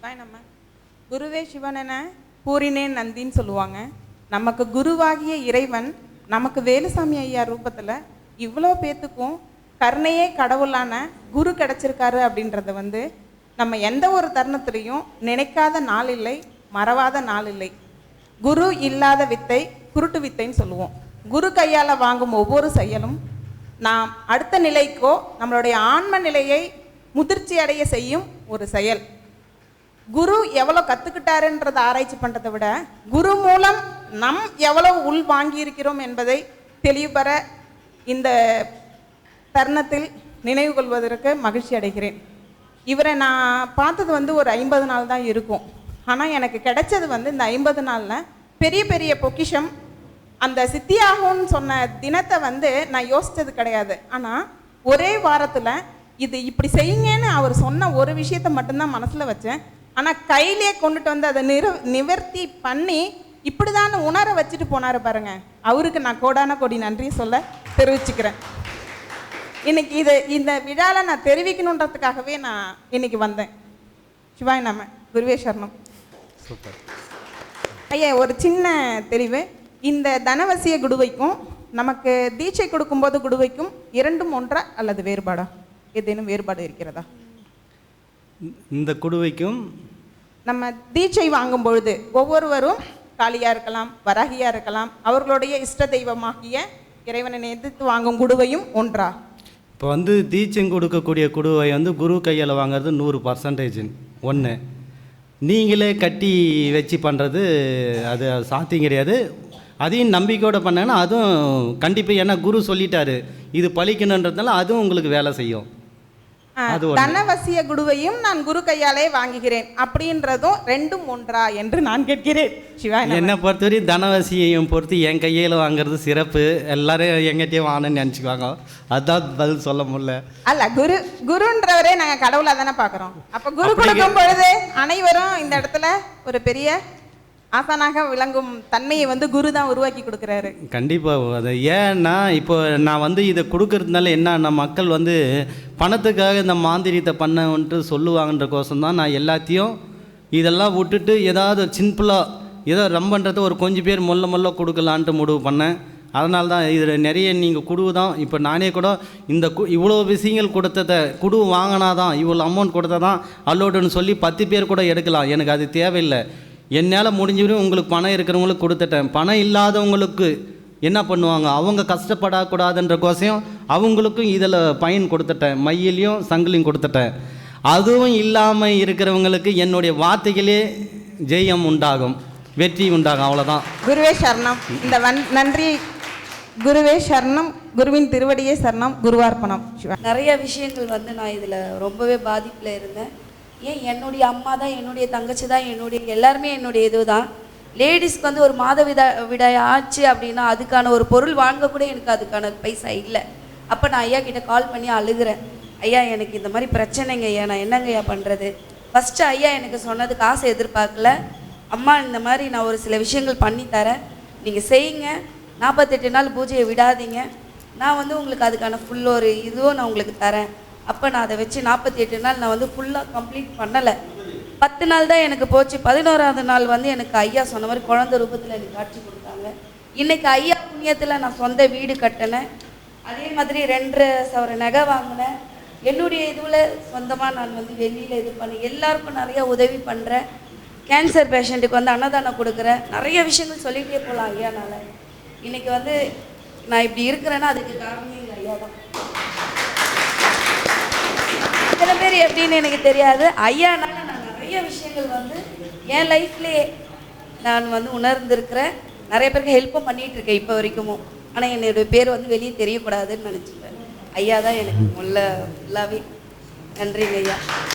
நம்ம குருவே சிவனென பூரினேன் நந்தின்னு சொல்லுவாங்க. நமக்கு குருவாகிய இறைவன் நமக்கு வேலுசாமி ஐயா ரூபத்தில் இவ்வளோ பேத்துக்கும் கருணையே கடவுளான குரு கிடச்சிருக்காரு அப்படின்றத வந்து நம்ம எந்த ஒரு தருணத்துலையும் நினைக்காத நாள் இல்லை, மறவாத நாள் இல்லை. குரு இல்லாத வித்தை குருட்டு வித்தைன்னு சொல்லுவோம். குரு கையால் வாங்கும் ஒவ்வொரு செயலும் நாம் அடுத்த நிலைக்கோ நம்மளுடைய ஆன்ம நிலையை முதிர்ச்சி அடைய செய்யும் ஒரு செயல். குரு எவ்வளோ கற்றுக்கிட்டாருன்றதை ஆராய்ச்சி பண்ணுறதை விட குரு மூலம் நம் எவ்வளோ உள் வாங்கியிருக்கிறோம் என்பதை தெளிவுபெற இந்த தருணத்தில் நினைவு கொள்வதற்கு மகிழ்ச்சி அடைகிறேன். இவரை நான் பார்த்தது வந்து ஒரு 50 நாள் தான் இருக்கும். ஆனால் எனக்கு கிடைச்சது வந்து இந்த 50 நாளில் பெரிய பெரிய பொக்கிஷம். அந்த சித்தியாகும்னு சொன்ன தினத்தை வந்து நான் யோசித்தது கிடையாது. ஆனால் ஒரே வாரத்தில் இது இப்படி செய்யுங்கன்னு அவர் சொன்ன ஒரு விஷயத்தை மட்டும்தான் மனசில் வச்சேன். ஆனால் கையிலே கொண்டுட்டு வந்து அதை நிவர்த்தி பண்ணி இப்படி தான் உணர வச்சுட்டு போனார் பாருங்க. அவருக்கு நான் கோடான கோடி நன்றி சொல்ல தெரிவிச்சுக்கிறேன். இன்னைக்கு இந்த விழாவில் நான் தெரிவிக்கணுன்றதுக்காகவே நான் இன்னைக்கு வந்தேன். சிவாய் நம்ம குருவே சரணம். சூப்பர் ஐயா, ஒரு சின்ன தெளிவு. இந்த தனவசிய குடுவைக்கும் நமக்கு தீட்சை கொடுக்கும்போது குடுவைக்கும் இரண்டும் ஒன்றா அல்லது வேறுபாடா? ஏதேனும் வேறுபாடு இருக்கிறதா? இந்த குடுவைக்கும் நம்ம தீட்சை வாங்கும் பொழுது ஒவ்வொருவரும் காளியாக இருக்கலாம், வராகியாக இருக்கலாம், அவர்களுடைய இஷ்ட தெய்வமாகிய இறைவனை எதிர்த்து வாங்கும் குடுவையும் ஒன்றா? இப்போ வந்து தீட்சம் கொடுக்கக்கூடிய குடுவை வந்து குரு கையில் வாங்குறது 100% ஒன்று. நீங்களே கட்டி வச்சு பண்ணுறது அது சாத்தியம் கிடையாது. அதையும் நம்பிக்கையோடு பண்ணாங்கன்னா அதுவும் கண்டிப்பாக, ஏன்னா குரு சொல்லிட்டாரு இது பழிக்கணுன்றதுனால அதுவும் உங்களுக்கு வேலை செய்யும். தனவசிய குடுவையும் நான் குரு கையாலே வாங்குகிறேன் அப்படின்றதும் ரெண்டும் ஒன்றா என்று நான் கேட்கிறேன். சிவா, என்னை பொறுத்தவரை தனவசியையும் பொறுத்து என் கையில் வாங்குறது சிறப்பு. எல்லாரும் எங்கிட்டே வாங்கணும்னு நினச்சிக்குவாங்க. அதுதான் பதில் சொல்ல முடியல. அல்ல, குருன்றவரே நாங்கள் கடவுளாக தானே பார்க்குறோம். அப்போ குரு கொடுக்கும் பொழுது அனைவரும் இந்த இடத்துல ஒரு பெரிய ஆசானாக விளங்கும் தன்மையை வந்து குரு தான் உருவாக்கி கொடுக்குறாரு. கண்டிப்பாக. அது ஏன்னா இப்போ நான் வந்து இதை கொடுக்கறதுனால என்னன்னா, மக்கள் வந்து பணத்துக்காக இந்த மாந்திரியத்தை பண்ணன்ட்டு சொல்லுவாங்கன்ற கோசம் தான் நான் எல்லாத்தையும் இதெல்லாம் விட்டுட்டு ஏதாவது சிம்பிளாக ஏதோ ரொம்பன்றது ஒரு கொஞ்சம் பேர் மொல்ல கொடுக்கலான்ட்டு முடிவு பண்ணேன். அதனால தான் இதில் நிறைய நீங்கள் குடு தான். இப்போ நானே கூட இந்த இவ்வளோ விஷயங்கள் கொடுத்ததை குடு வாங்கினா தான் இவ்வளோ அமௌண்ட் கொடுத்தா தான் அல்லோடுன்னு சொல்லி 10 பேர் கூட எடுக்கலாம். எனக்கு அது தேவையில்லை. என்னால் முடிஞ்சவரையும் உங்களுக்கு பணம் இருக்கிறவங்களுக்கு கொடுத்துட்டேன். பணம் இல்லாதவங்களுக்கு என்ன பண்ணுவாங்க, அவங்க கஷ்டப்படக்கூடாதுன்ற கோசையும் அவங்களுக்கும் இதில் பயன் கொடுத்துட்டேன். மையிலையும் சங்கிலையும் கொடுத்துட்டேன். அதுவும் இல்லாமல் இருக்கிறவங்களுக்கு என்னுடைய வார்த்தைகளே ஜெயம் உண்டாகும், வெற்றி உண்டாகும். அவ்வளோதான். குருவே சரணம். இந்த நன்றி. குருவே சரணம். குருவின் திருவடியே சரணம். குருவார்ப்பணம். நிறைய விஷயங்கள் வந்து நான் இதில் ரொம்பவே பாதிப்பில் இருந்தேன். ஏன் என்னுடைய அம்மா தான், என்னுடைய தங்கச்சி தான், என்னுடைய எல்லாருமே என்னுடைய இது தான். லேடிஸ்க்கு வந்து ஒரு விடாய் ஆச்சு அப்படின்னா அதுக்கான ஒரு பொருள் வாங்கக்கூட எனக்கு அதுக்கான பைசா இல்லை. அப்போ நான் ஐயா கிட்ட கால் பண்ணி அழுகிறேன். ஐயா, எனக்கு இந்த மாதிரி பிரச்சனைங்க ஐயா, நான் என்னங்க ஐயா பண்ணுறது? ஃபஸ்ட்டு ஐயா எனக்கு சொன்னது காசை எதிர்பார்க்கல. அம்மா, இந்த மாதிரி நான் ஒரு சில விஷயங்கள் பண்ணித்தரேன், நீங்கள் செய்யுங்க, 48 நாள் பூஜையை விடாதீங்க, நான் வந்து உங்களுக்கு அதுக்கான ஃபுல் ஒரு இதுவும் நான் உங்களுக்கு தரேன். அப்போ நான் அதை வச்சு 48 நாள் நான் வந்து ஃபுல்லாக கம்ப்ளீட் பண்ணலை. 10 நாள் தான் எனக்கு போச்சு. 11ஆவது நாள் வந்து எனக்கு ஐயா சொன்ன மாதிரி குழந்தை ரூபத்தில் எனக்கு காட்சி கொடுத்தாங்க. இன்றைக்கி ஐயா புண்ணியத்தில் நான் சொந்த வீடு கட்டினேன். அதே மாதிரி 2 சவர நகை வாங்கினேன். என்னுடைய இதுவில் சொந்தமாக நான் வந்து வெளியில் இது பண்ணி எல்லாருக்கும் நிறையா உதவி பண்ணுறேன். கேன்சர் பேஷண்ட்டுக்கு வந்து அன்னதானம் கொடுக்குறேன். நிறைய விஷயங்கள் சொல்லிகிட்டே போகலாம் ஐயானால். இன்றைக்கி வந்து நான் இப்படி இருக்கிறேன்னா அதுக்கு காரணமே எங்கள் ஐயா தான். இத்தனை பேர் எப்படின்னு எனக்கு தெரியாது. ஐயானால நான் நிறைய விஷயங்கள் வந்து என் லைஃப்லேயே நான் வந்து உணர்ந்திருக்கிறேன். நிறைய பேருக்கு ஹெல்ப்பும் பண்ணிகிட்டு இருக்கேன் இப்போ வரைக்கும். ஆனால் என்னுடைய பேர் வந்து வெளியே தெரியக்கூடாதுன்னு நினச்சிப்பேன். ஐயா தான் எனக்கு ஃபுல்லாகவே. நன்றிங்க ஐயா.